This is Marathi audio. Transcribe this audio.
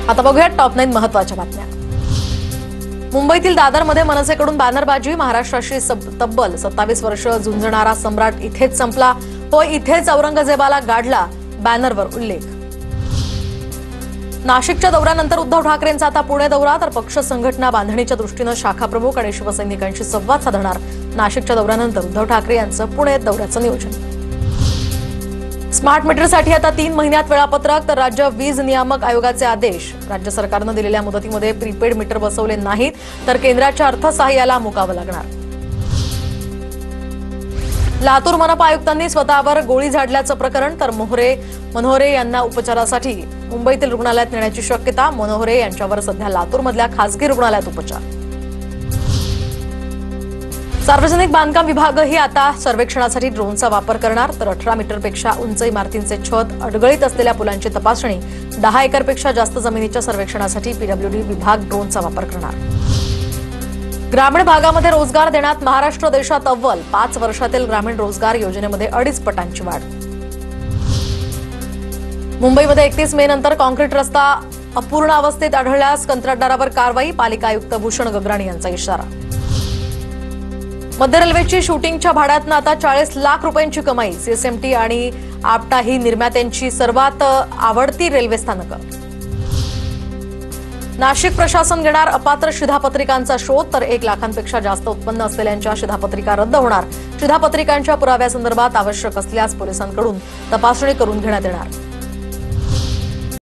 आता बघूया टॉप 9 महत्त्वाच्या बातम्या। मुंबईतील दादरमध्ये मनसेकडून बॅनरबाजी। महाराष्ट्राशी तब्बल 27 वर्ष झुंजणारा सम्राट इथेच संपला, तो इथेच औरंगजेबाला गाडला, बॅनरवर उल्लेख। नाशिकच्या दौऱ्यानंतर उद्धव ठाकरेंचा आता पुणे दौरा, तर पक्ष संघटना बांधणीच्या दृष्टीने शाखा प्रमुख आणि शिवसैनिकांशी संवाद साधणार। नाशिकच्या दौऱ्यानंतर उद्धव ठाकरे यांचं पुणे दौऱ्याचं नियोजन। स्मार्ट मीटरसाठी आता 3 महिन्यात वेळापत्रक, तर राज्य वीज नियामक आयोगाचे आदेश। राज्य सरकारने दिलेल्या मुदतीमध्ये प्रीपेड मीटर बसवले नाहीत तर केंद्राच्या अर्थसहाय्याला मुकावं लागणार। लातूर मनपा आयुक्तांनी स्वतःवर गोळी झाडल्याचं प्रकरण, तर मनोहरे यांना उपचारासाठी मुंबईतील रुग्णालयात नेण्याची शक्यता। मनोहरे यांच्यावर सध्या लातूरमधल्या खासगी रुग्णालयात उपचार। सार्वजनिक बांधकाम विभागही आता सर्वेक्षणासाठी ड्रोनचा वापर करणार, तर 18 मीटरपेक्षा उंच इमारतींचे छत, अडगळीत असलेल्या पुलांची तपासणी, 10 एकरपेक्षा जास्त जमिनीच्या सर्वेक्षणासाठी पीडब्ल्यूडी विभाग ड्रोनचा वापर करणार। ग्रामीण भागामध्ये रोजगार देण्यात महाराष्ट्र देशात अव्वल, 5 वर्षातील ग्रामीण रोजगार योजनेमध्ये 2.5 पटांची वाढ। मुंबईमध्ये 31 मे नंतर कॉन्क्रीट रस्ता अपूर्ण अवस्थेत आढळल्यास कंत्राटदारावर कारवाई, पालिका आयुक्त भूषण गगराणी यांचा इशारा। मध्य रेल्वेची शूटिंगच्या भाड्यातनं आता 40 लाख रुपयांची कमाई। सीएसएमटी आणि आपटा ही निर्मात्यांची सर्वात आवडती रेल्वे स्थानकं। नाशिक प्रशासन घेणार अपात्र शिधापत्रिकांचा शोध, तर 1 लाखांपेक्षा जास्त उत्पन्न असलेल्यांच्या शिधापत्रिका रद्द होणार। शिधापत्रिकांच्या पुराव्यासंदर्भात आवश्यक असल्यास पोलिसांकडून तपासणी करून घेण्यात येणार।